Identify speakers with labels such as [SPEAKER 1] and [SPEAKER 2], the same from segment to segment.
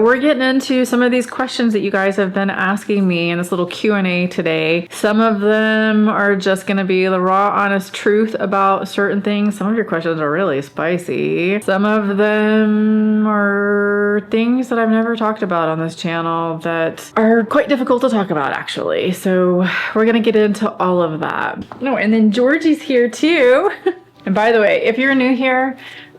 [SPEAKER 1] we're getting into some of these questions that you guys have been asking me in this little Q&A today. Some of them are just going to be the raw, honest truth about certain things. Some of your questions are really spicy. Some of them are things that I've never talked about on this channel that are quite difficult to talk about, actually. So we're going to get into all of that. No, and then Georgie's here too. And by the way, if you're new here,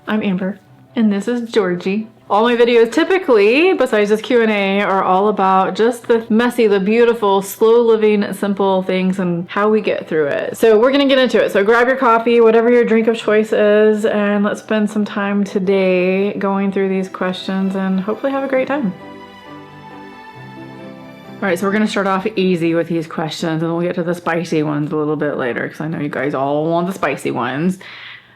[SPEAKER 1] I'm Amber and this is Georgie. All my videos typically, besides this Q&A, are all about just the messy, the beautiful, slow living, simple things and how we get through it. So we're gonna get into it. So grab your coffee, whatever your drink of choice is, and let's spend some time today going through these questions and hopefully have a great time. All right, so we're gonna start off easy with these questions and we'll get to the spicy ones a little bit later because I know you guys all want the spicy ones.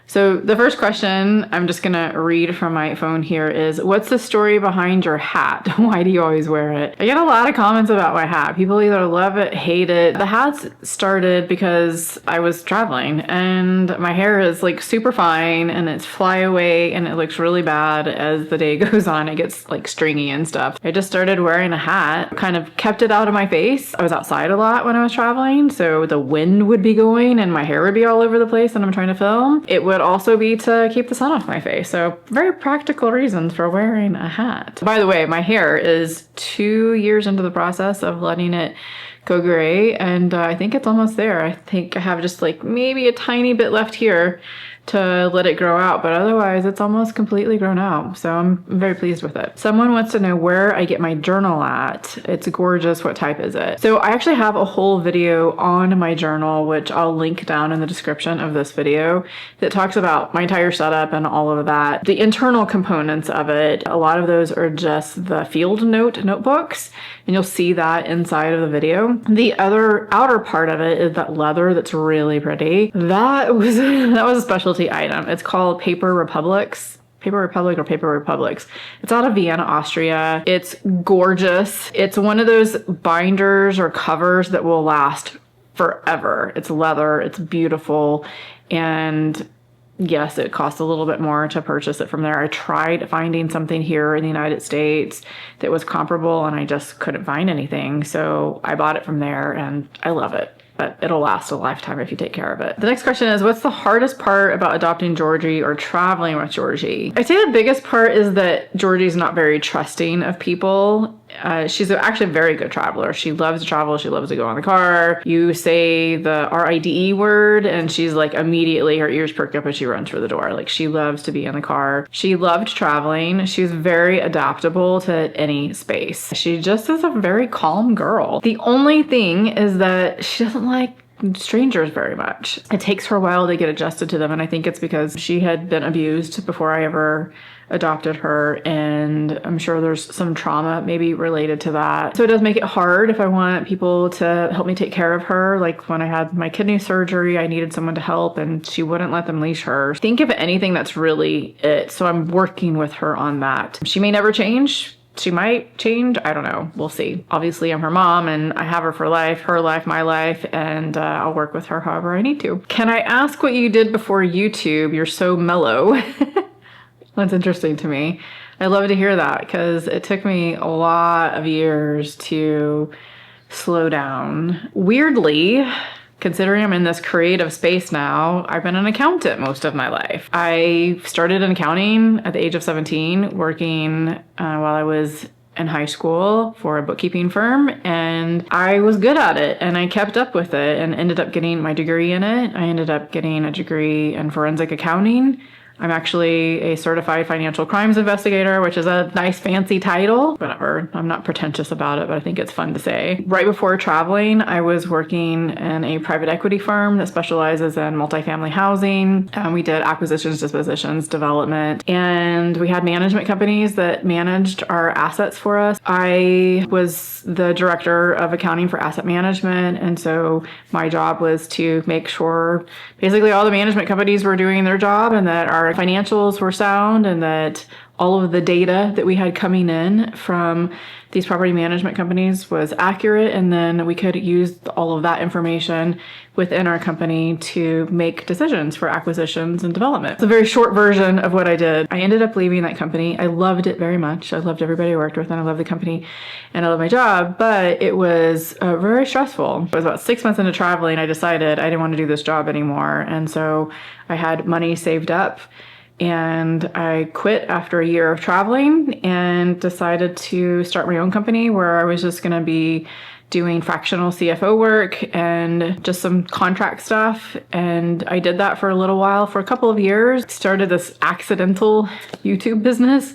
[SPEAKER 1] So the first question, I'm just gonna read from my phone here, is what's the story behind your hat? Why do you always wear it? I get a lot of comments about my hat. People either love it, hate it. The hat started because I was traveling and my hair is like super fine and it's flyaway and it looks really bad as the day goes on. It gets like stringy and stuff. I just started wearing a hat, kind of kept it out of my face. I was outside a lot when I was traveling, so the wind would be going and my hair would be all over the place and I'm trying to film. It would also be to keep the sun off my face. So very practical reasons for wearing a hat. By the way, my hair is 2 years into the process of letting it go gray and I think it's almost there. I think I have just like maybe a tiny bit left here to let it grow out, but otherwise it's almost completely grown out. So I'm very pleased with it. Someone wants to know where I get my journal at. It's gorgeous. What type is it? So I actually have a whole video on my journal, which I'll link down in the description of this video, that talks about my entire setup and all of that. The internal components of it, a lot of those are just the field notebooks, and you'll see that inside of the video. The other outer part of it is that leather that's really pretty. That was a specialty item. It's called Paper Republics. Paper Republic or Paper Republics. It's out of Vienna, Austria. It's gorgeous. It's one of those binders or covers that will last forever. It's leather, it's beautiful, and yes, it costs a little bit more to purchase it from there. I tried finding something here in the United States that was comparable and I just couldn't find anything. So I bought it from there and I love it. But it'll last a lifetime if you take care of it. The next question is, what's the hardest part about adopting Georgie or traveling with Georgie? I'd say the biggest part is that Georgie's not very trusting of people. She's actually a very good traveler. She loves to travel. She loves to go in the car. You say the RIDE word and she's like immediately her ears perk up and she runs for the door. Like she loves to be in the car. She loved traveling. She's very adaptable to any space. She just is a very calm girl. The only thing is that she doesn't like strangers very much. It takes her a while to get adjusted to them, and I think it's because she had been abused before I ever adopted her, and I'm sure there's some trauma maybe related to that. So it does make it hard if I want people to help me take care of her. Like when I had my kidney surgery, I needed someone to help and she wouldn't let them leash her. Think of anything, that's really it. So I'm working with her on that. She may never change. She might change. I don't know. We'll see. Obviously, I'm her mom and I have her for life, her life, my life, and I'll work with her however I need to. Can I ask what you did before YouTube? You're so mellow. That's interesting to me. I love to hear that because it took me a lot of years to slow down. Weirdly, considering I'm in this creative space now, I've been an accountant most of my life. I started in accounting at the age of 17, working while I was in high school for a bookkeeping firm, and I was good at it and I kept up with it and ended up getting my degree in it. I ended up getting a degree in forensic accounting. I'm actually a certified financial crimes investigator, which is a nice fancy title. Whatever, I'm not pretentious about it, but I think it's fun to say. Right before traveling, I was working in a private equity firm that specializes in multifamily housing. We did acquisitions, dispositions, development, and we had management companies that managed our assets for us. I was the director of accounting for asset management, and so my job was to make sure basically all the management companies were doing their job and that our financials were sound and that all of the data that we had coming in from these property management companies was accurate, and then we could use all of that information within our company to make decisions for acquisitions and development. It's a very short version of what I did. I ended up leaving that company. I loved it very much. I loved everybody I worked with, and I loved the company, and I loved my job, but it was very stressful. It was about 6 months into traveling, I decided I didn't want to do this job anymore, and so I had money saved up, and I quit after a year of traveling and decided to start my own company where I was just going to be doing fractional CFO work and just some contract stuff. And I did that for a little while, for a couple of years. Started this accidental YouTube business,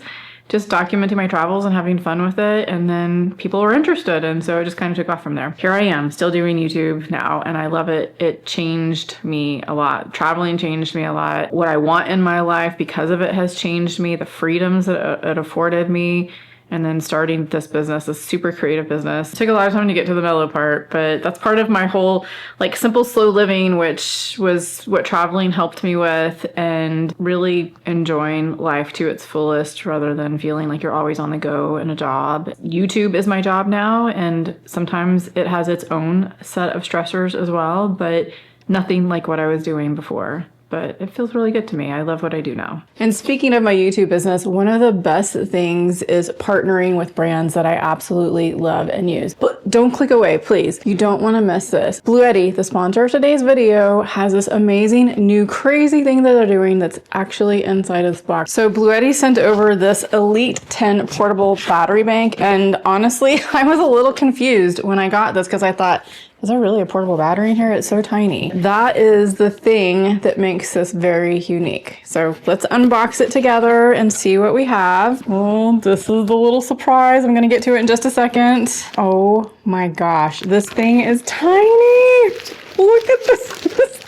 [SPEAKER 1] just documenting my travels and having fun with it. And then people were interested. And so it just kind of took off from there. Here I am still doing YouTube now, and I love it. It changed me a lot. Traveling changed me a lot. What I want in my life because of it has changed me. The freedoms that it afforded me. And then starting this business, this super creative business. It took a lot of time to get to the mellow part, but that's part of my whole like simple, slow living, which was what traveling helped me with, and really enjoying life to its fullest rather than feeling like you're always on the go in a job. YouTube is my job now, and sometimes it has its own set of stressors as well, but nothing like what I was doing before. But it feels really good to me. I love what I do now. And speaking of my YouTube business, one of the best things is partnering with brands that I absolutely love and use. But don't click away, please. You don't want to miss this. Bluetti, the sponsor of today's video, has this amazing new crazy thing that they're doing that's actually inside of this box. So Bluetti sent over this Elite 10 portable battery bank. And honestly, I was a little confused when I got this because I thought, is there really a portable battery in here? It's so tiny. That is the thing that makes this very unique. So let's unbox it together and see what we have. Oh, this is the little surprise. I'm gonna get to it in just a second. Oh my gosh, this thing is tiny. Look at this.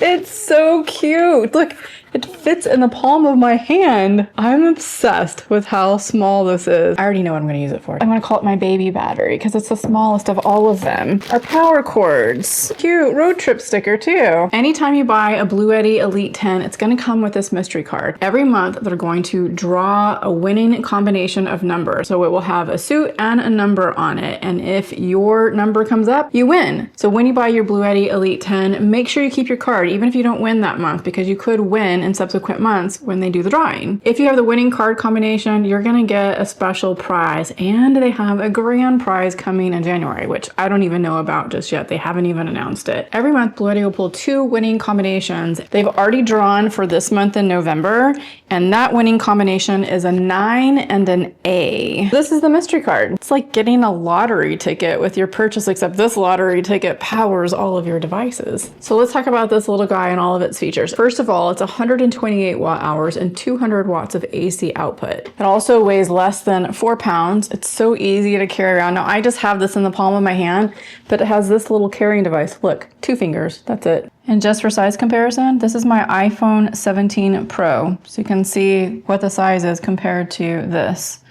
[SPEAKER 1] It's so cute. Look, it fits in the palm of my hand. I'm obsessed with how small this is. I already know what I'm gonna use it for. I'm gonna call it my baby battery because it's the smallest of all of them. Our power cords. Cute road trip sticker too. Anytime you buy a Bluetti Elite 10, it's gonna come with this mystery card. Every month, they're going to draw a winning combination of numbers. So it will have a suit and a number on it. And if your number comes up, you win. So when you buy your Bluetti Elite 10, make sure you keep your card, even if you don't win that month, because you could win in subsequent months when they do the drawing. If you have the winning card combination, you're gonna get a special prize, and they have a grand prize coming in January, which I don't even know about just yet. They haven't even announced it. Every month, Bluetti will pull 2 winning combinations. They've already drawn for this month in November, and that winning combination is a 9 and an A. This is the mystery card. It's like getting a lottery ticket with your purchase, except this lottery ticket powers all of your devices. So let's talk about this little guy and all of its features. First of all, it's 128 watt hours and 200 watts of AC output. It also weighs less than 4 pounds. It's so easy to carry around. Now I just have this in the palm of my hand, but it has this little carrying device. Look, 2 fingers, that's it. And just for size comparison, this is my iPhone 17 Pro. So you can see what the size is compared to this.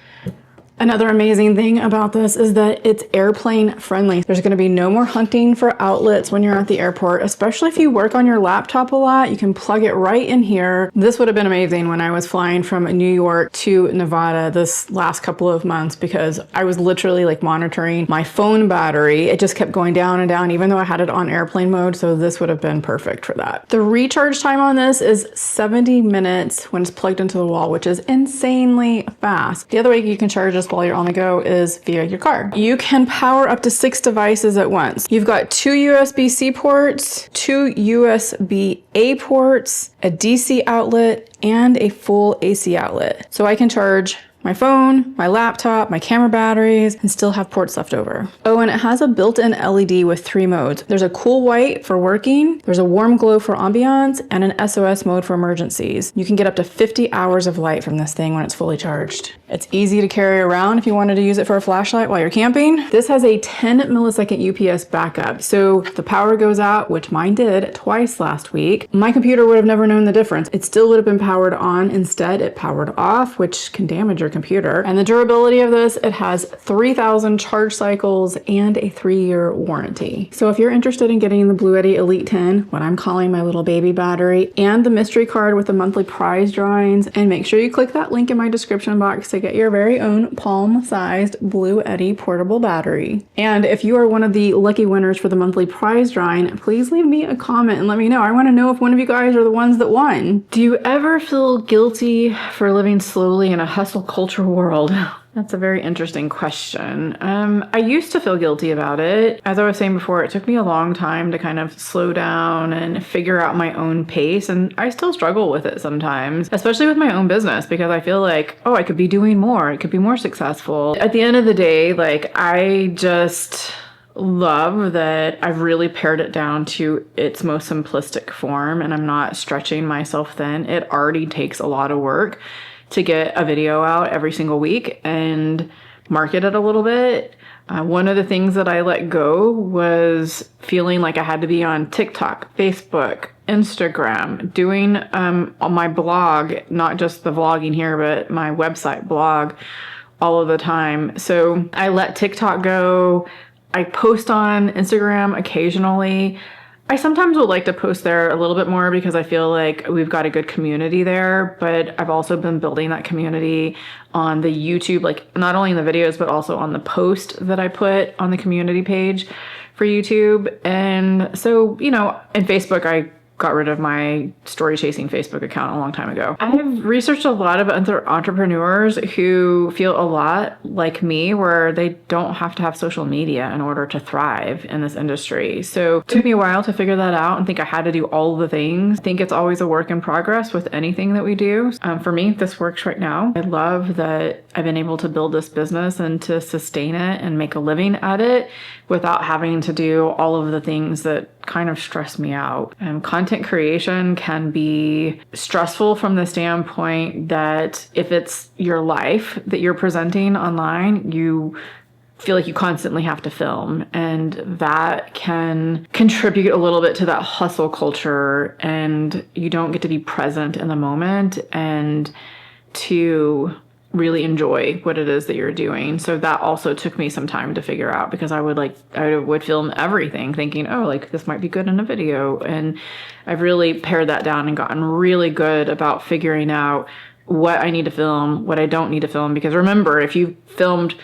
[SPEAKER 1] Another amazing thing about this is that it's airplane friendly. There's going to be no more hunting for outlets when you're at the airport, especially if you work on your laptop a lot. You can plug it right in here. This would have been amazing when I was flying from New York to Nevada this last couple of months, because I was literally like monitoring my phone battery. It just kept going down and down, even though I had it on airplane mode. So this would have been perfect for that. The recharge time on this is 70 minutes when it's plugged into the wall, which is insanely fast. The other way you can charge this while you're on the go is via your car. You can power up to 6 devices at once. You've got 2 USB-C ports, 2 USB-A ports, a DC outlet, and a full AC outlet. So I can charge my phone, my laptop, my camera batteries, and still have ports left over. Oh, and it has a built-in LED with 3 modes. There's a cool white for working, there's a warm glow for ambiance, and an SOS mode for emergencies. You can get up to 50 hours of light from this thing when it's fully charged. It's easy to carry around if you wanted to use it for a flashlight while you're camping. This has a 10 millisecond UPS backup. So if the power goes out, which mine did twice last week, my computer would have never known the difference. It still would have been powered on. Instead, it powered off, which can damage your your computer. And the durability of this, it has 3,000 charge cycles and a 3-year warranty. So if you're interested in getting the Blue Yeti Elite 10, what I'm calling my little baby battery, and the mystery card with the monthly prize drawings, and make sure you click that link in my description box to get your very own palm-sized Blue Yeti portable battery. And if you are one of the lucky winners for the monthly prize drawing, please leave me a comment and let me know. I want to know if one of you guys are the ones that won. Do you ever feel guilty for living slowly in a hustle culture world? That's a very interesting question. I used to feel guilty about it. As I was saying before, it took me a long time to kind of slow down and figure out my own pace, and I still struggle with it sometimes, especially with my own business, because I feel like, oh, I could be doing more. It could be more successful. At the end of the day, like, I just love that I've really pared it down to its most simplistic form, and I'm not stretching myself thin. It already takes a lot of work to get a video out every single week and market it a little bit. One of the things that I let go was feeling like I had to be on TikTok, Facebook, Instagram, doing on my blog, not just the vlogging here, but my website blog all of the time. So I let TikTok go. I post on Instagram occasionally. I sometimes would like to post there a little bit more because I feel like we've got a good community there, but I've also been building that community on the YouTube, like not only in the videos, but also on the post that I put on the community page for YouTube. And so, you know, in Facebook, I got rid of my story chasing Facebook account a long time ago. I've researched a lot of other entrepreneurs who feel a lot like me, where they don't have to have social media in order to thrive in this industry. So it took me a while to figure that out and think I had to do all the things. I think it's always a work in progress with anything that we do. For me, this works right now. I love that I've been able to build this business and to sustain it and make a living at it without having to do all of the things that kind of stress me out. And content creation can be stressful from the standpoint that if it's your life that you're presenting online, you feel like you constantly have to film, and that can contribute a little bit to that hustle culture, and you don't get to be present in the moment and to really enjoy what it is that you're doing. So that also took me some time to figure out, because I would film everything thinking, oh, like this might be good in a video. And I've really pared that down and gotten really good about figuring out what I need to film, what I don't need to film. Because remember, if you filmed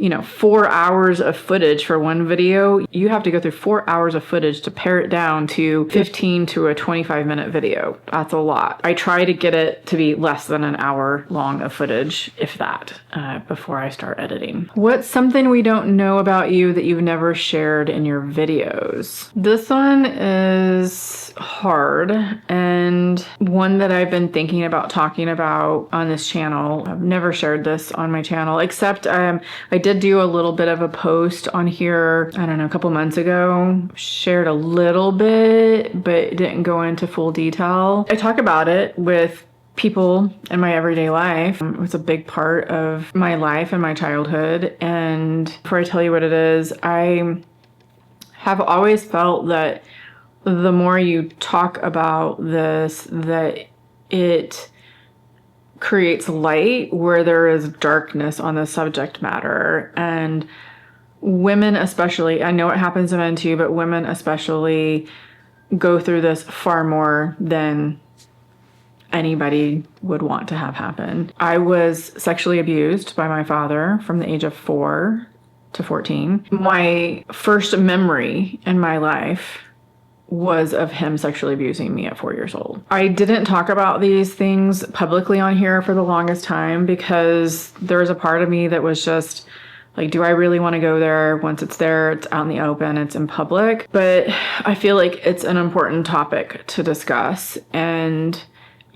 [SPEAKER 1] 4 hours of footage for one video, you have to go through 4 hours of footage to pare it down to 15 to a 25-minute video. That's a lot. I try to get it to be less than an hour long of footage, if that, before I start editing. What's something we don't know about you that you've never shared in your videos? This one is hard, and one that I've been thinking about talking about on this channel. I've never shared this on my channel, except I did do a little bit of a post on here, I don't know, a couple months ago. Shared a little bit, but didn't go into full detail. I talk about it with people in my everyday life. It was a big part of my life and my childhood. And before I tell you what it is, I have always felt that the more you talk about this, that it creates light where there is darkness on the subject matter. And women especially, I know it happens to men too, but women especially go through this far more than anybody would want to have happen. I was sexually abused by my father from the age of 4 to 14. My first memory in my life was of him sexually abusing me at 4 years old. I didn't talk about these things publicly on here for the longest time because there was a part of me that was just like, do I really want to go there? Once it's there, it's out in the open, it's in public. But I feel like it's an important topic to discuss, and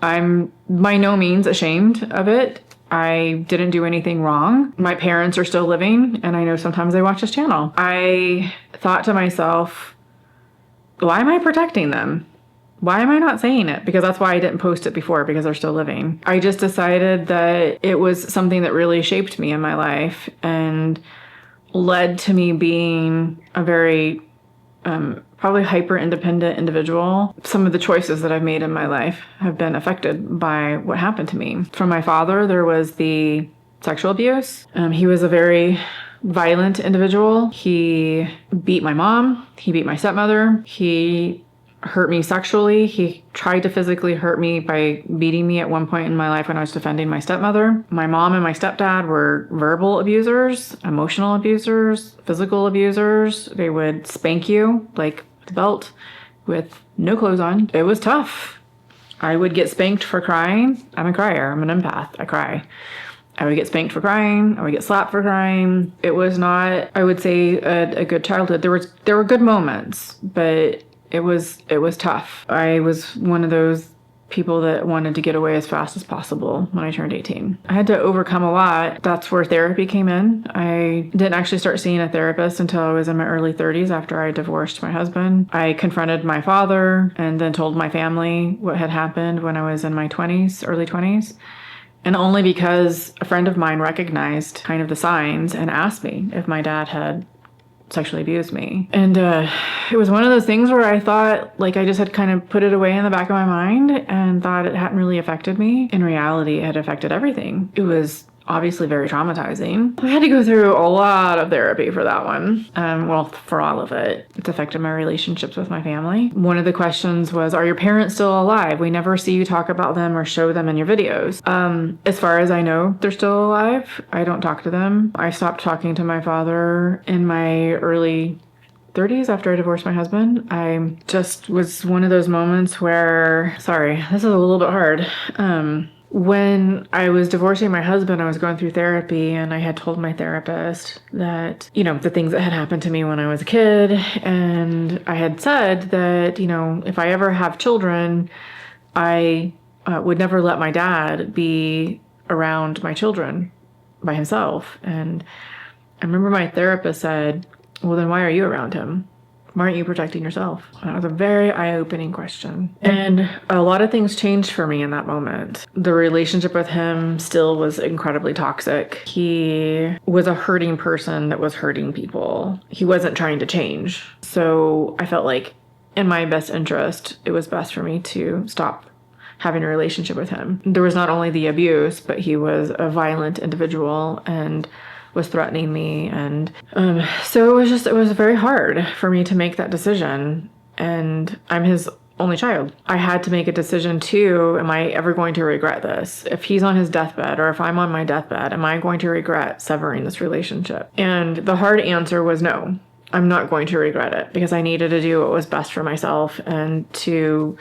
[SPEAKER 1] I'm by no means ashamed of it. I didn't do anything wrong. My parents are still living, and I know sometimes they watch this channel. I thought to myself, why am I protecting them? Why am I not saying it? Because that's why I didn't post it before, because they're still living. I just decided that it was something that really shaped me in my life and led to me being a very probably hyper independent individual. Some of the choices that I've made in my life have been affected by what happened to me. From my father, there was the sexual abuse. He was a very violent individual. He beat my mom. He beat my stepmother. He hurt me sexually. He tried to physically hurt me by beating me at one point in my life when I was defending my stepmother. My mom and my stepdad were verbal abusers, emotional abusers, physical abusers. They would spank you like with a belt with no clothes on. It was tough. I would get spanked for crying. I'm a crier. I'm an empath. I cry. I would get spanked for crying. I would get slapped for crying. It was not, I would say, a good childhood. There were good moments, but it was tough. I was one of those people that wanted to get away as fast as possible when I turned 18. I had to overcome a lot. That's where therapy came in. I didn't actually start seeing a therapist until I was in my early 30s after I divorced my husband. I confronted my father and then told my family what had happened when I was in my 20s, early 20s. And only because a friend of mine recognized kind of the signs and asked me if my dad had sexually abused me. And it was one of those things where I thought like I just had kind of put it away in the back of my mind and thought it hadn't really affected me. In reality, it had affected everything. It was obviously very traumatizing. I had to go through a lot of therapy for that one. Well, for all of it. It's affected my relationships with my family. One of the questions was, are your parents still alive? We never see you talk about them or show them in your videos. As far as I know, they're still alive. I don't talk to them. I stopped talking to my father in my early 30s after I divorced my husband. I just was one of those moments where, sorry, this is a little bit hard. When I was divorcing my husband, I was going through therapy and I had told my therapist that, the things that had happened to me when I was a kid. And I had said that, if I ever have children, I would never let my dad be around my children by himself. And I remember my therapist said, well, then why are you around him? Why aren't you protecting yourself? That was a very eye-opening question. And a lot of things changed for me in that moment. The relationship with him still was incredibly toxic. He was a hurting person that was hurting people. He wasn't trying to change. So I felt like in my best interest, it was best for me to stop having a relationship with him. There was not only the abuse, but he was a violent individual and was threatening me. And so it was very hard for me to make that decision. And I'm his only child. I had to make a decision too. Am I ever going to regret this? If he's on his deathbed or if I'm on my deathbed, am I going to regret severing this relationship? And the hard answer was no. I'm not going to regret it because I needed to do what was best for myself and to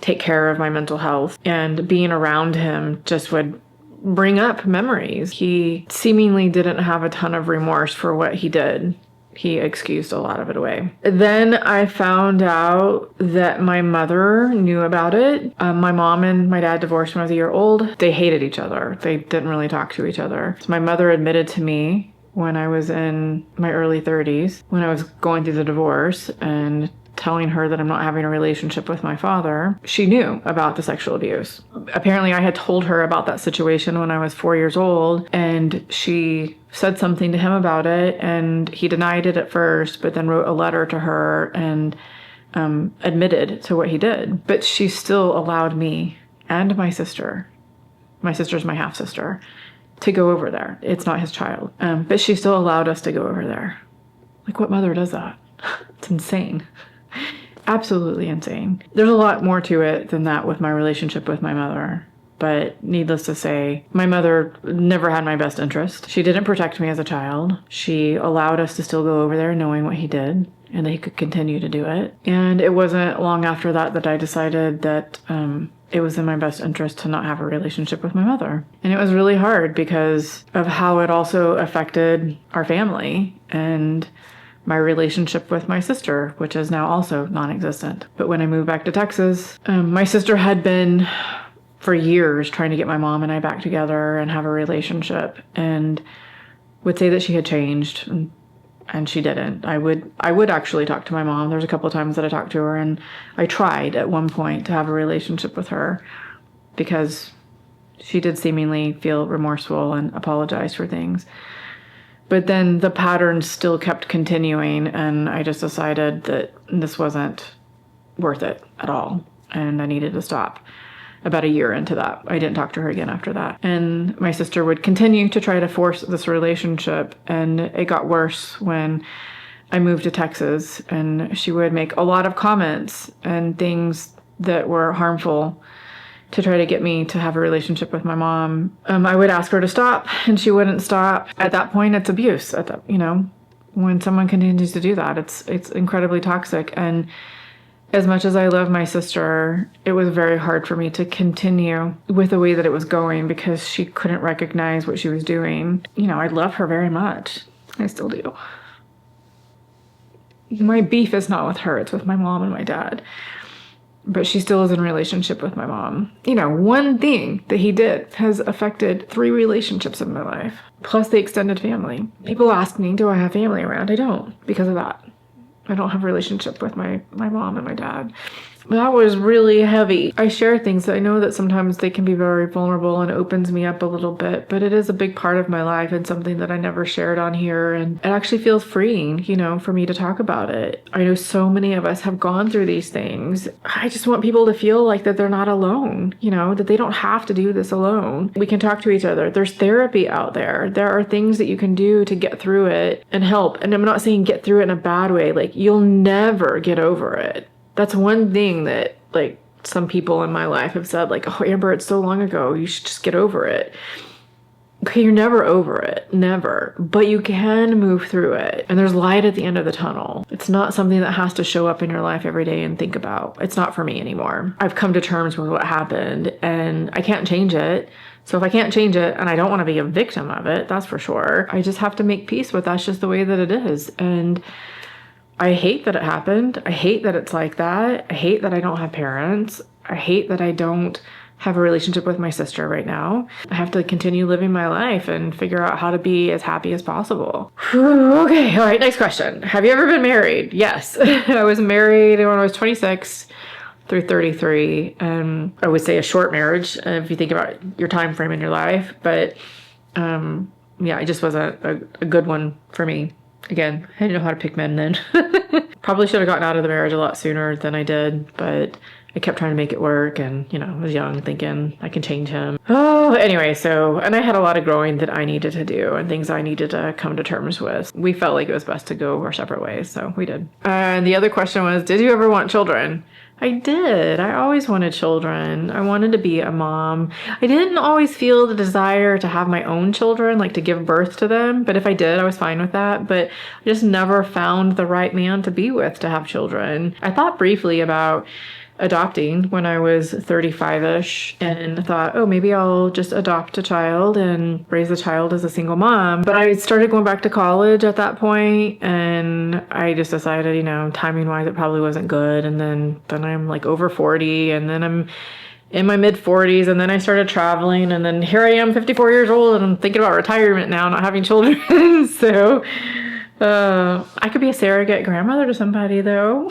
[SPEAKER 1] take care of my mental health. And being around him just would bring up memories. He seemingly didn't have a ton of remorse for what he did. He excused a lot of it away. Then I found out that my mother knew about it. My mom and my dad divorced when I was a year old. They hated each other. They didn't really talk to each other. So my mother admitted to me when I was in my early 30s, when I was going through the divorce and telling her that I'm not having a relationship with my father, she knew about the sexual abuse. Apparently I had told her about that situation when I was 4 years old, and she said something to him about it, and he denied it at first, but then wrote a letter to her and admitted to what he did. But she still allowed me and my sister's my half-sister, to go over there. It's not his child. But she still allowed us to go over there. Like, what mother does that? It's insane. Absolutely insane. There's a lot more to it than that with my relationship with my mother. But needless to say, my mother never had my best interest. She didn't protect me as a child. She allowed us to still go over there knowing what he did and that he could continue to do it. And it wasn't long after that that I decided that it was in my best interest to not have a relationship with my mother. And it was really hard because of how it also affected our family and my relationship with my sister, which is now also non-existent. But when I moved back to Texas, my sister had been for years trying to get my mom and I back together and have a relationship, and would say that she had changed, and she didn't. I would actually talk to my mom. There's a couple of times that I talked to her, and I tried at one point to have a relationship with her because she did seemingly feel remorseful and apologize for things. But then the pattern still kept continuing, and I just decided that this wasn't worth it at all, and I needed to stop. about a year into that. I didn't talk to her again after that. And my sister would continue to try to force this relationship, and it got worse when I moved to Texas, and she would make a lot of comments and things that were harmful to try to get me to have a relationship with my mom. I would ask her to stop, and she wouldn't stop. At that point, it's abuse. When someone continues to do that, it's incredibly toxic. And as much as I love my sister, it was very hard for me to continue with the way that it was going because she couldn't recognize what she was doing. I love her very much. I still do. My beef is not with her, it's with my mom and my dad. But she still is in a relationship with my mom. One thing that he did has affected 3 relationships in my life, plus the extended family. People ask me, do I have family around? I don't, because of that. I don't have a relationship with my mom and my dad. That was really heavy. I share things that I know that sometimes they can be very vulnerable and opens me up a little bit, but it is a big part of my life and something that I never shared on here. And it actually feels freeing, for me to talk about it. I know so many of us have gone through these things. I just want people to feel like that they're not alone, that they don't have to do this alone. We can talk to each other. There's therapy out there. There are things that you can do to get through it and help. And I'm not saying get through it in a bad way. Like, you'll never get over it. That's one thing that, some people in my life have said, oh, Amber, it's so long ago, you should just get over it. Okay, you're never over it. Never. But you can move through it. And there's light at the end of the tunnel. It's not something that has to show up in your life every day and think about. It's not for me anymore. I've come to terms with what happened, and I can't change it. So if I can't change it, and I don't want to be a victim of it, that's for sure, I just have to make peace with that's just the way that it is. And I hate that it happened. I hate that it's like that. I hate that I don't have parents. I hate that I don't have a relationship with my sister right now. I have to continue living my life and figure out how to be as happy as possible. Okay, all right, next question. Have you ever been married? Yes. I was married when I was 26 through 33. I would say a short marriage if you think about your time frame in your life. But it just wasn't a good one for me. Again, I didn't know how to pick men then. Probably should have gotten out of the marriage a lot sooner than I did, but I kept trying to make it work, and, I was young thinking I can change him. Oh, anyway, and I had a lot of growing that I needed to do and things I needed to come to terms with. We felt like it was best to go our separate ways, so we did. And the other question was, did you ever want children? I did. I always wanted children. I wanted to be a mom. I didn't always feel the desire to have my own children, to give birth to them. But if I did, I was fine with that. But I just never found the right man to be with to have children. I thought briefly about adopting when I was 35-ish and thought, oh, maybe I'll just adopt a child and raise a child as a single mom. But I started going back to college at that point, and I just decided, timing wise, it probably wasn't good. And then I'm over 40, and then I'm in my mid 40s, and then I started traveling, and then here I am 54 years old, and I'm thinking about retirement now, not having children. So I could be a surrogate grandmother to somebody though.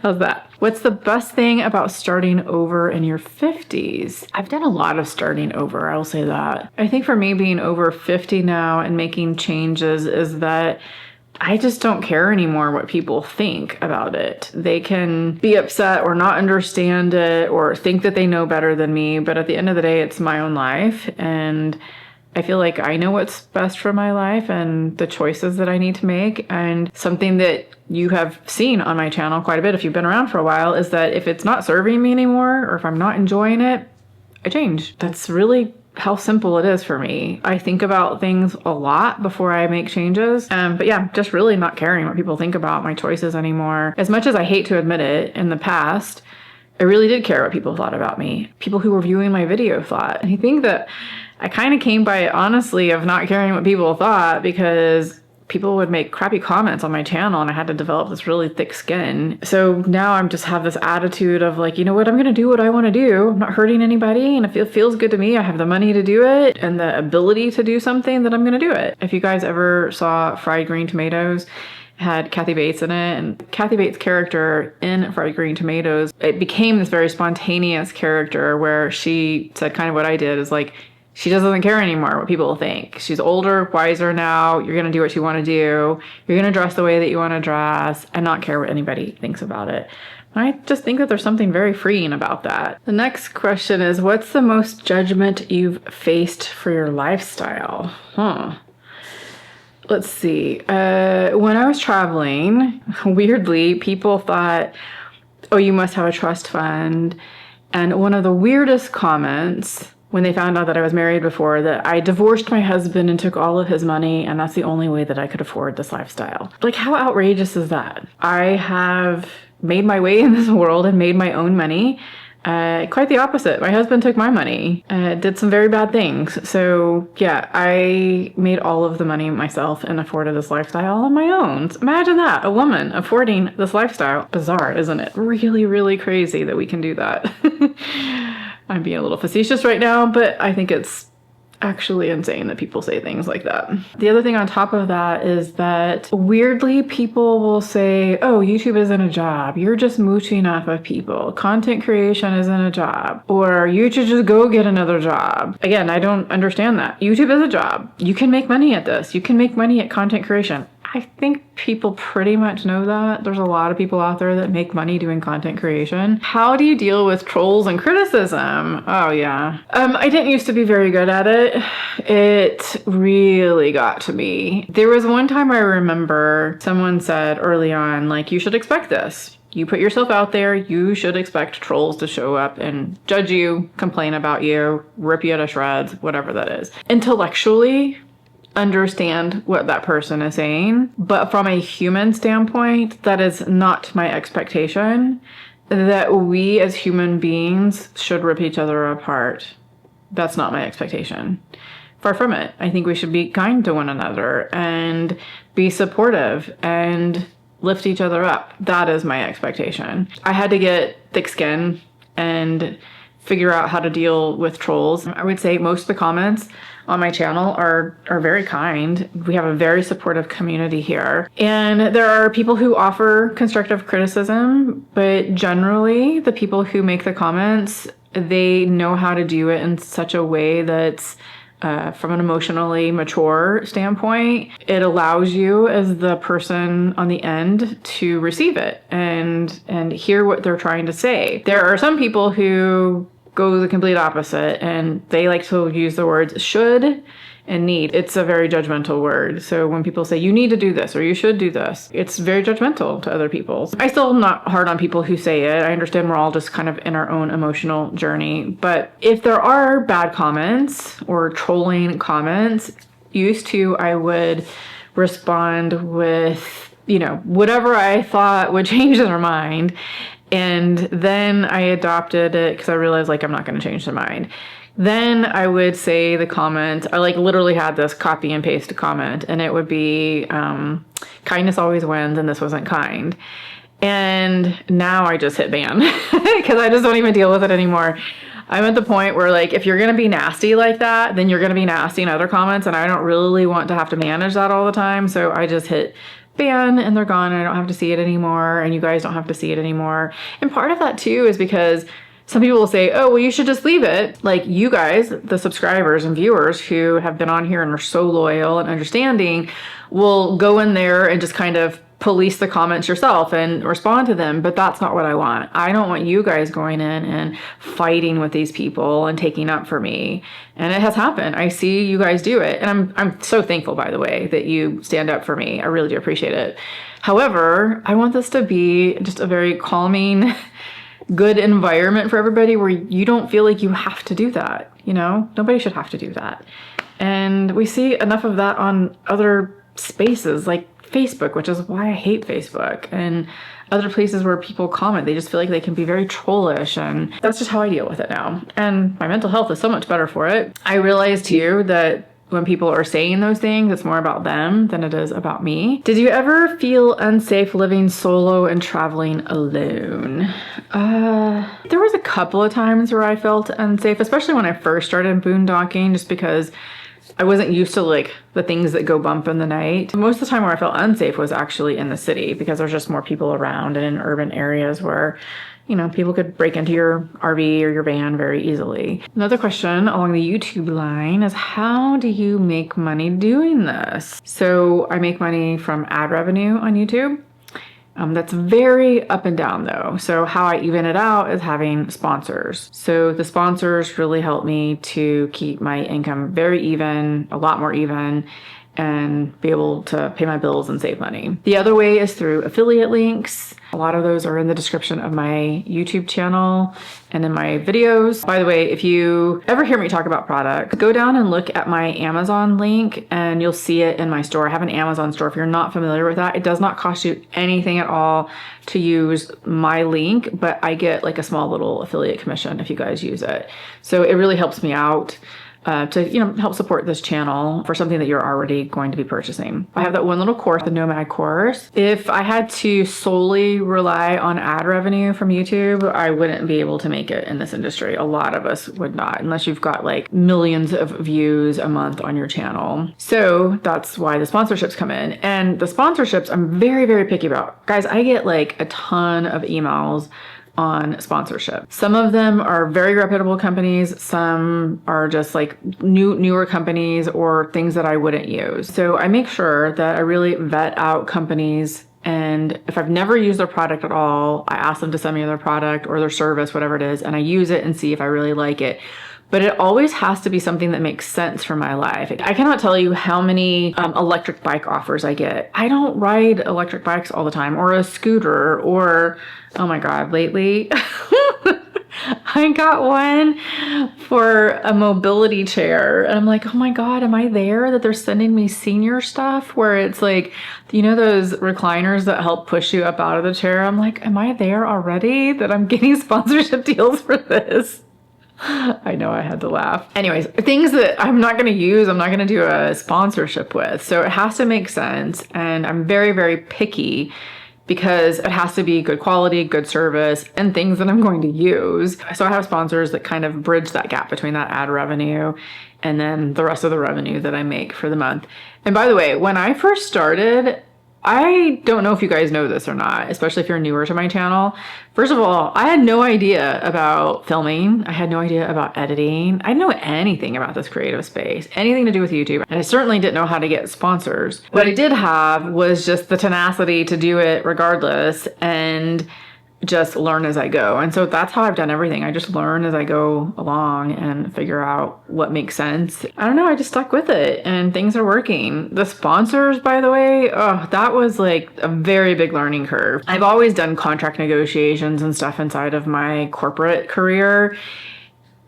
[SPEAKER 1] How's that? What's the best thing about starting over in your 50s? I've done a lot of starting over, I'll say that. I think for me, being over 50 now and making changes is that I just don't care anymore what people think about it. They can be upset or not understand it or think that they know better than me, but at the end of the day, it's my own life, and I feel like I know what's best for my life and the choices that I need to make. And something that you have seen on my channel quite a bit if you've been around for a while is that if it's not serving me anymore, or if I'm not enjoying it, I change. That's really how simple it is for me. I think about things a lot before I make changes. But yeah, just really not caring what people think about my choices anymore. As much as I hate to admit it, in the past, I really did care what people thought about me. People who were viewing my video thought. And I think that I kind of came by it honestly of not caring what people thought, because people would make crappy comments on my channel and I had to develop this really thick skin. So now I'm just have this attitude of like, you know what, I'm going to do what I want to do. I'm not hurting anybody. And if it feels good to me, I have the money to do it and the ability to do something, that I'm going to do it. If you guys ever saw Fried Green Tomatoes, it had Kathy Bates in it, and Kathy Bates' character in Fried Green Tomatoes, it became this very spontaneous character where she said kind of what I did, is like, she just doesn't care anymore what people think. She's older, wiser now. You're going to do what you want to do. You're going to dress the way that you want to dress and not care what anybody thinks about it. I just think that there's something very freeing about that. The next question is, what's the most judgment you've faced for your lifestyle? Let's see. When I was traveling, weirdly, people thought, oh, you must have a trust fund. And one of the weirdest comments when they found out that I was married before, that I divorced my husband and took all of his money, and that's the only way that I could afford this lifestyle. Like, how outrageous is that? I have made my way in this world and made my own money. Quite the opposite. My husband took my money, did some very bad things. So yeah, I made all of the money myself and afforded this lifestyle on my own. Imagine that, a woman affording this lifestyle. Bizarre, isn't it? Really, really crazy that we can do that. I'm being a little facetious right now, but I think it's actually insane that people say things like that. The other thing on top of that is that weirdly people will say, oh, YouTube isn't a job. You're just mooching off of people. Content creation isn't a job. Or you should just go get another job. Again, I don't understand that. YouTube is a job. You can make money at this. You can make money at content creation. I think people pretty much know that. There's a lot of people out there that make money doing content creation. How do you deal with trolls and criticism? Oh yeah. I didn't used to be very good at it. It really got to me. There was one time I remember someone said early on, like, you should expect this. You put yourself out there, you should expect trolls to show up and judge you, complain about you, rip you to shreds, whatever that is. Intellectually, understand what that person is saying, but from a human standpoint, that is not my expectation, that we as human beings should rip each other apart. That's not my expectation. Far from it. I think we should be kind to one another and be supportive and lift each other up. That is my expectation. I had to get thick skin and figure out how to deal with trolls. I would say most of the comments on my channel are very kind. We have a very supportive community here. And there are people who offer constructive criticism, but generally the people who make the comments, they know how to do it in such a way that's from an emotionally mature standpoint, it allows you as the person on the end to receive it and hear what they're trying to say. There are some people who go the complete opposite, and they like to use the words should and need. It's a very judgmental word. So when people say you need to do this or you should do this, it's very judgmental to other people. I still am not hard on people who say it. I understand we're all just kind of in our own emotional journey. But if there are bad comments or trolling comments, used to I would respond with, you know, whatever I thought would change their mind. And then I adopted it because I realized, like, I'm not going to change their mind. Then I would say the comment, I like literally had this copy and paste comment, and it would be, kindness always wins and this wasn't kind. And now I just hit ban because I just don't even deal with it anymore. I'm at the point where, like, if you're going to be nasty like that, then you're going to be nasty in other comments, and I don't really want to have to manage that all the time. So I just hit ban and they're gone and I don't have to see it anymore, and you guys don't have to see it anymore. And part of that too is because some people will say, oh, well, you should just leave it. Like, you guys, the subscribers and viewers who have been on here and are so loyal and understanding, will go in there and just kind of police the comments yourself and respond to them. But that's not what I want. I don't want you guys going in and fighting with these people and taking up for me. And it has happened. I see you guys do it. And I'm so thankful, by the way, that you stand up for me. I really do appreciate it. However, I want this to be just a very calming, good environment for everybody where you don't feel like you have to do that. You know, nobody should have to do that. And we see enough of that on other spaces like Facebook, which is why I hate Facebook, and other places where people comment. They just feel like they can be very trollish, and that's just how I deal with it now. And my mental health is so much better for it. I realize too that when people are saying those things, it's more about them than it is about me. Did you ever feel unsafe living solo and traveling alone? There was a couple of times where I felt unsafe, especially when I first started boondocking, just because I wasn't used to, like, the things that go bump in the night. Most of the time where I felt unsafe was actually in the city because there's just more people around, and in urban areas where, you know, people could break into your RV or your van very easily. Another question along the YouTube line is, how do you make money doing this? So I make money from ad revenue on YouTube, That's very up and down though. So how I even it out is having sponsors. So the sponsors really help me to keep my income very even, a lot more even, and be able to pay my bills and save money. The other way is through affiliate links. A lot of those are in the description of my YouTube channel and in my videos. By the way, if you ever hear me talk about products, go down and look at my Amazon link and you'll see it in my store. I have an Amazon store. If you're not familiar with that, it does not cost you anything at all to use my link, but I get like a small little affiliate commission if you guys use it. So it really helps me out. To help support this channel for something that you're already going to be purchasing. I have that one little course, the Nomad course. If I had to solely rely on ad revenue from YouTube, I wouldn't be able to make it in this industry. A lot of us would not, unless you've got like millions of views a month on your channel. So that's why the sponsorships come in. And the sponsorships I'm very, very picky about. Guys, I get like a ton of emails on sponsorship. Some of them are very reputable companies. Some are just like newer companies or things that I wouldn't use. So I make sure that I really vet out companies, and if I've never used their product at all, I ask them to send me their product or their service, whatever it is, and I use it and see if I really like it. But it always has to be something that makes sense for my life. I cannot tell you how many electric bike offers I get. I don't ride electric bikes all the time, or a scooter, or, oh my God, lately I got one for a mobility chair. And I'm like, oh my God, am I there that they're sending me senior stuff where it's like, those recliners that help push you up out of the chair? I'm like, am I there already that I'm getting sponsorship deals for this? I know, I had to laugh. Anyways, things that I'm not going to use, I'm not going to do a sponsorship with. So it has to make sense. And I'm very, very picky because it has to be good quality, good service, and things that I'm going to use. So I have sponsors that kind of bridge that gap between that ad revenue and then the rest of the revenue that I make for the month. And by the way, when I first started, I don't know if you guys know this or not, especially if you're newer to my channel. First of all, I had no idea about filming. I had no idea about editing. I didn't know anything about this creative space, anything to do with YouTube. And I certainly didn't know how to get sponsors. What I did have was just the tenacity to do it regardless and just learn as I go. And so that's how I've done everything. I just learn as I go along and figure out what makes sense. I don't know, I just stuck with it and things are working. The sponsors, by the way, that was like a very big learning curve. I've always done contract negotiations and stuff inside of my corporate career,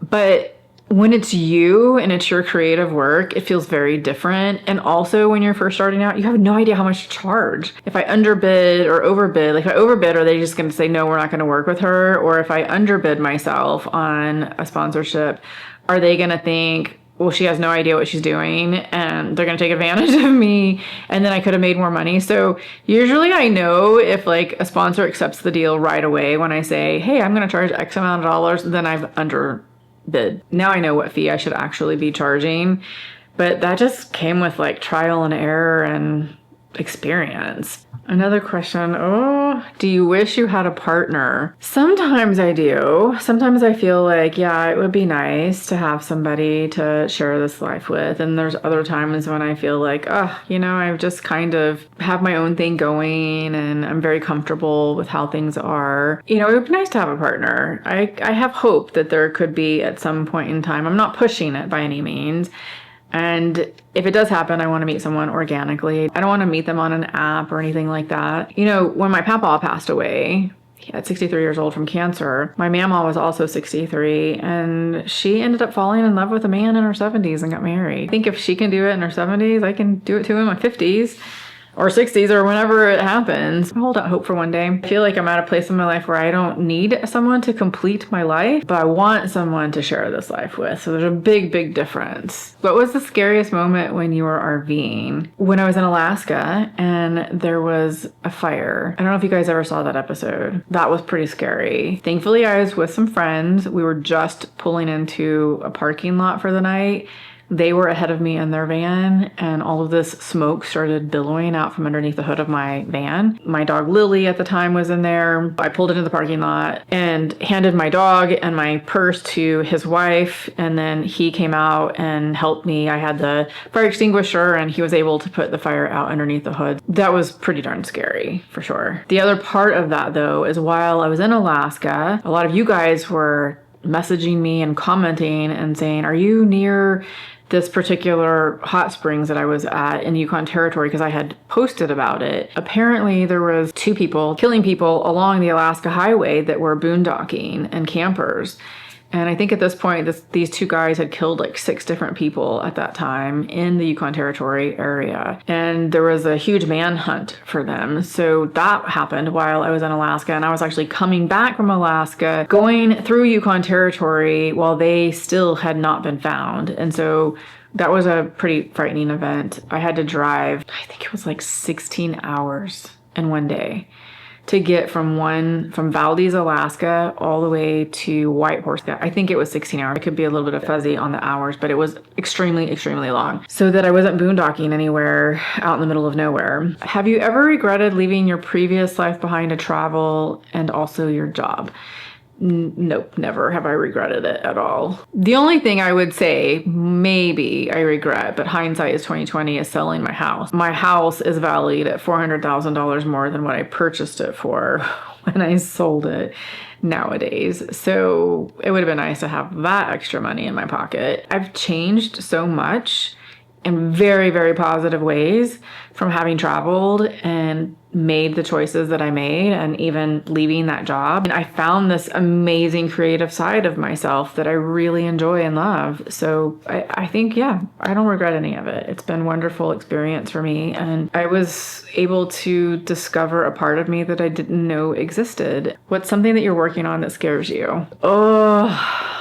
[SPEAKER 1] but when it's you and it's your creative work, it feels very different. And also when you're first starting out, you have no idea how much to charge. If I underbid or overbid, like if I overbid, are they just going to say, no, we're not going to work with her? Or if I underbid myself on a sponsorship, are they going to think, well, she has no idea what she's doing and they're going to take advantage of me and then I could have made more money. So usually I know if like a sponsor accepts the deal right away when I say, hey, I'm going to charge X amount of dollars, then I've underbid. Now I know what fee I should actually be charging, but that just came with like trial and error and experience. Another question, do you wish you had a partner? Sometimes I do. Sometimes I feel like, yeah, it would be nice to have somebody to share this life with. And there's other times when I feel like, I just kind of have my own thing going and I'm very comfortable with how things are. It would be nice to have a partner. I have hope that there could be at some point in time. I'm not pushing it by any means. And if it does happen, I want to meet someone organically. I don't want to meet them on an app or anything like that. When my papa passed away at 63 years old from cancer, my mama was also 63 and she ended up falling in love with a man in her 70s and got married. I think if she can do it in her 70s, I can do it too in my 50s. Or 60s or whenever it happens. I hold out hope for one day. I feel like I'm at a place in my life where I don't need someone to complete my life, but I want someone to share this life with. So there's a big, big difference. What was the scariest moment when you were RVing? When I was in Alaska and there was a fire. I don't know if you guys ever saw that episode. That was pretty scary. Thankfully, I was with some friends. We were just pulling into a parking lot for the night. They were ahead of me in their van, and all of this smoke started billowing out from underneath the hood of my van. My dog Lily at the time was in there. I pulled into the parking lot and handed my dog and my purse to his wife, and then he came out and helped me. I had the fire extinguisher and he was able to put the fire out underneath the hood. That was pretty darn scary, for sure. The other part of that, though, is while I was in Alaska, a lot of you guys were messaging me and commenting and saying, are you near this particular hot springs that I was at in Yukon Territory, because I had posted about it. Apparently there was 2 people killing people along the Alaska highway that were boondocking and campers. And I think at this point, these 2 guys had killed like 6 different people at that time in the Yukon Territory area. And there was a huge manhunt for them. So that happened while I was in Alaska. And I was actually coming back from Alaska, going through Yukon Territory while they still had not been found. And so that was a pretty frightening event. I had to drive, I think it was like 16 hours in one day to get from Valdez, Alaska, all the way to Whitehorse. I think it was 16 hours. I could be a little bit fuzzy on the hours, but it was extremely, extremely long. So that I wasn't boondocking anywhere out in the middle of nowhere. Have you ever regretted leaving your previous life behind to travel and also your job? Nope, never have I regretted it at all. The only thing I would say maybe I regret, but hindsight is 2020, is selling my house. My house is valued at $400,000 more than what I purchased it for when I sold it nowadays. So it would have been nice to have that extra money in my pocket. I've changed so much in very, very positive ways from having traveled and made the choices that I made, and even leaving that job. And I found this amazing creative side of myself that I really enjoy and love. So I think, yeah, I don't regret any of it. It's been a wonderful experience for me. And I was able to discover a part of me that I didn't know existed. What's something that you're working on that scares you? Oh,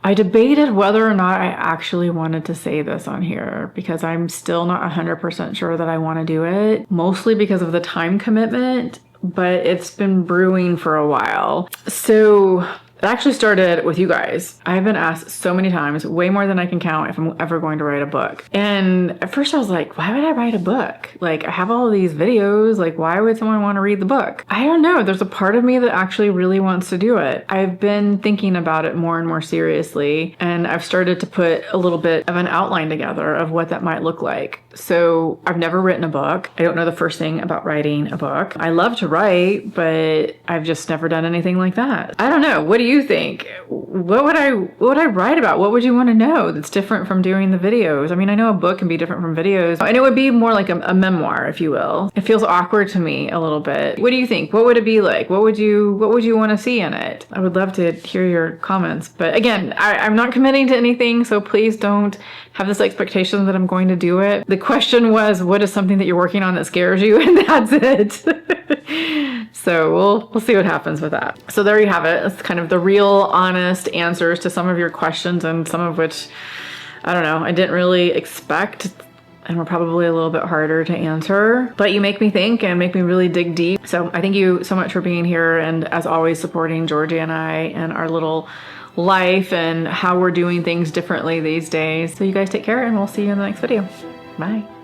[SPEAKER 1] I debated whether or not I actually wanted to say this on here, because I'm still not 100% sure that I want to do it, mostly because of the time commitment, but it's been brewing for a while. So it actually started with you guys. I've been asked so many times, way more than I can count, if I'm ever going to write a book. And at first I was like, why would I write a book? Like, I have all of these videos. Like, why would someone want to read the book? I don't know. There's a part of me that actually really wants to do it. I've been thinking about it more and more seriously, and I've started to put a little bit of an outline together of what that might look like. So I've never written a book. I don't know the first thing about writing a book. I love to write, but I've just never done anything like that. I don't know. What do you think? What would I write about? What would you want to know that's different from doing the videos? I mean, I know a book can be different from videos, and it would be more like a memoir, if you will. It feels awkward to me a little bit. What do you think? What would it be like? What would you want to see in it? I would love to hear your comments. But again, I'm not committing to anything, so please don't have this expectation that I'm going to do it. The question was, what is something that you're working on that scares you? And that's it. So we'll see what happens with that. So there you have it. It's kind of the real honest answers to some of your questions, and some of which, I don't know, I didn't really expect, and were probably a little bit harder to answer. But you make me think and make me really dig deep. So I thank you so much for being here, and as always, supporting Georgie and I and our little life and how we're doing things differently these days. So you guys take care, and we'll see you in the next video. Bye.